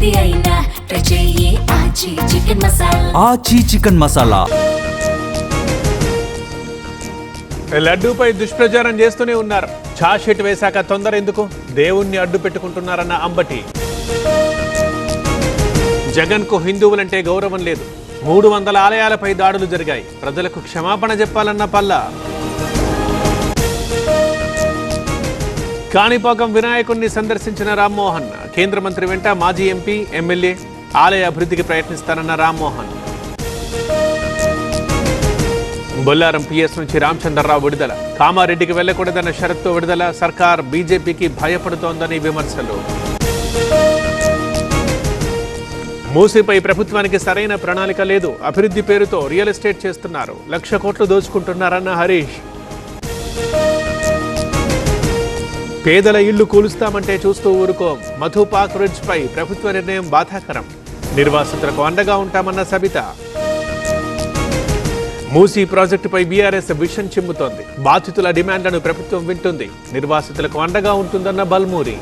ఏది అయినా ట్రై చెయ్యి ఆచి చికెన్ మసాలా. ఆచి చికెన్ మసాలా. లడ్డూపై దుష్ప్రచారం చేస్తూనే ఉన్నారు. ఛార్జ్షీట్ వేశాక తొందర ఎందుకు, దేవుణ్ణి అడ్డు పెట్టుకుంటున్నారన్న అంబటి. జగన్ కు హిందువులంటే గౌరవం లేదు, 300 ఆలయాలపై దాడులు జరిగాయి, ప్రజలకు క్షమాపణ చెప్పాలన్న పల్లా. కాణిపాకం వినాయకుడిని సందర్శించిన రామ్మోహన్. కేంద్ర మంత్రి వెంట మాజీ ఎంపీ, ఎమ్మెల్యే ఆలయ అభివృద్ధికి ప్రయత్నిస్తానన్న రామ్మోహన్. బొల్లారం పిఎస్ నుంచి రామచంద్రరావు విడుదల. కామారెడ్డికి వెళ్లకూడదన్న షరత్తో విడుదల. సర్కార్ బీజేపీకి భయపడుతోందని విమర్శలు. మూసీపై ప్రభుత్వానికి సరైన ప్రణాళిక లేదు, అభివృద్ధి పేరుతో రియల్ ఎస్టేట్ చేస్తున్నారు, 1,00,000 కోట్లు దోచుకుంటున్నారన్న హరీష్. పేదల ఇళ్లు కూలుస్తామంటే చూస్తూ ఊరుకోం, మధుపాక్ రిడ్జ్ పై ప్రభుత్వ నిర్ణయం బాధాకరం, నిర్వాసితులకు అండగా ఉంటామన్న సబిత. మూసీ ప్రాజెక్టుపై బీఆర్ఎస్ విషం చిమ్ముతోంది, బాధితుల డిమాండ్లను ప్రభుత్వం వింటుంది, నిర్వాసితులకు అండగా ఉంటుందన్న బల్మూరి.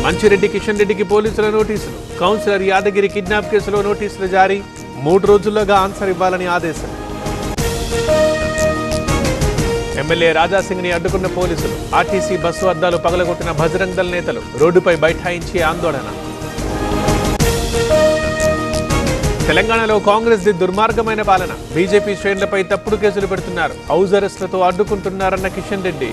మంచిరెడ్డి కిషన్ రెడ్డికి పోలీసుల నోటీసులు. కౌన్సిలర్ యాదగిరి కిడ్నాప్ కేసులో నోటీసులు జారీ, 3 రోజుల్లోగా ఆన్సర్ ఇవ్వాలని ఆదేశం. ఎమ్మెల్యే రాజాసింగ్ ని అడ్డుకున్న పోలీసులు. ఆర్టీసీ బస్సు అద్దాలు పగలగొట్టిన బజరంగ్ దళ్ నేతలు రోడ్డుపై బైఠాయించి ఆందోళన. తెలంగాణలో కాంగ్రెస్ ది దుర్మార్గమైన పాలన, బీజేపీ శ్రేణులపై తప్పుడు కేసులు పెడుతున్నారు, హౌస్ అరెస్టులతో అడ్డుకుంటున్నారన్న కిషన్ రెడ్డి.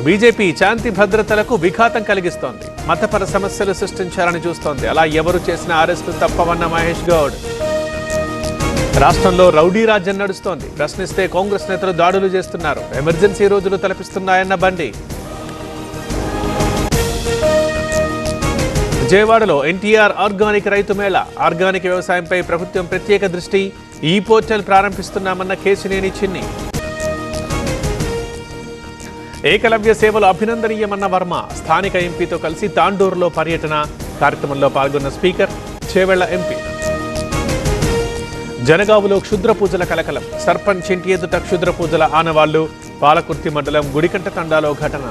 బీజేపీ శాంతి భద్రతలకు విఘాతం కలిగిస్తోంది, మతపర సమస్యలు సృష్టించాలని చూస్తోంది, అలా ఎవరు చేసిన అరెస్టు తప్పవన్న మహేష్ గౌడ్. రాష్ట్రంలో రౌడీ రాజ్యం నడుస్తోంది, ప్రశ్నిస్తే కాంగ్రెస్ నేతలు దాడులు చేస్తున్నారు, ఎమర్జెన్సీ రోజులు తలపిస్తున్నాయన్న బండి. విజయవాడలో ఎన్టీఆర్ ఆర్గానిక్ రైతు మేళా. ఆర్గానిక్ వ్యవసాయంపై ప్రభుత్వం ప్రత్యేక దృష్టి, ఈ పోర్టల్ ప్రారంభిస్తున్నామన్న కేశినేని చిన్ని. ఏకలవ్య సేవలు అభినందనీయమన్న వర్మ. స్థానిక ఎంపీతో కలిసి తాండూరులో పర్యటన. కార్యక్రమంలో పాల్గొన్న స్పీకర్, చేవెళ్ల ఎంపీ. జనగావులో క్షుద్ర పూజల కలకలం. సర్పంచ్ ఇంటి ఎదుట క్షుద్ర పూజల ఆనవాళ్లు. పాలకుర్తి మండలం గుడికంట తండాలో ఘటన.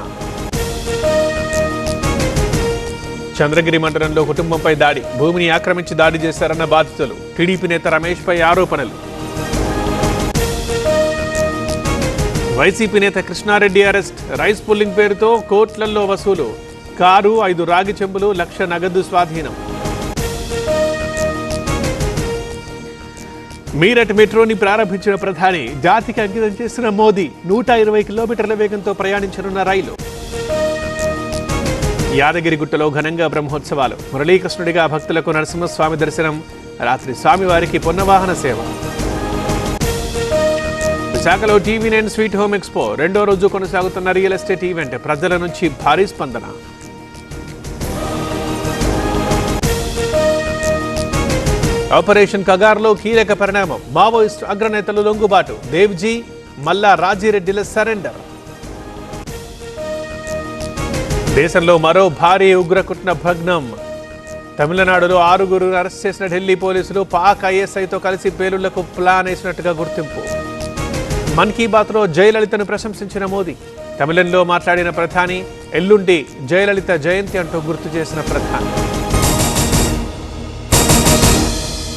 చంద్రగిరి మండలంలో కుటుంబంపై దాడి, భూమిని ఆక్రమించి దాడి చేశారన్న బాధితులు. టీడీపీ నేత రమేష్ పై ఆరోపణలు. వైసీపీ నేత కృష్ణారెడ్డి అరెస్ట్. రైస్ పుల్లింగ్ పేరుతో కోట్లల్లో వసూలు. కారు, 5 రాగి చెంబులు, 1,00,000 నగదు స్వాధీనం. మీరట్ మెట్రోని ప్రారంభించిన ప్రధాని, జాతికి అంకితం చేసిన మోదీ. 120 కిలోమీటర్ల వేగంతో ప్రయాణించనున్న రైలు. యాదగిరిగుట్టలో ఘనంగా బ్రహ్మోత్సవాలు. మురళీకృష్ణుడిగా భక్తులకు నరసింహస్వామి దర్శనం. రాత్రి స్వామివారికి పొన్నవాహన సేవ. విశాఖలో TV9 స్వీట్ హోమ్ ఎక్స్పో. 2వ రోజు కొనసాగుతున్న రియల్ ఎస్టేట్ ఈవెంట్. ప్రజల నుంచి భారీ స్పందన. ఆపరేషన్ కగార్లో కీలక పరిణామం. మావోయిస్టు అగ్రనేతలు లొంగుబాటు. దేవ్జీ, మల్లా రాజిరెడ్డిల సరెండర్. దేశంలో మరో భారీ ఉగ్రకుట్న భగ్నం. తమిళనాడులో 6 అరెస్ట్ చేసిన ఢిల్లీ పోలీసులు. పాక్ ISIతో కలిసి పేలుళ్లకు ప్లాన్ వేసినట్టుగా గుర్తింపు. మన్ కీ బాత్లో జయలలితను ప్రశంసించిన మోదీ. తమిళంలో మాట్లాడిన ప్రధాని, ఎల్లుండి జయలలిత జయంతి అంటూ గుర్తు చేసిన ప్రధాని.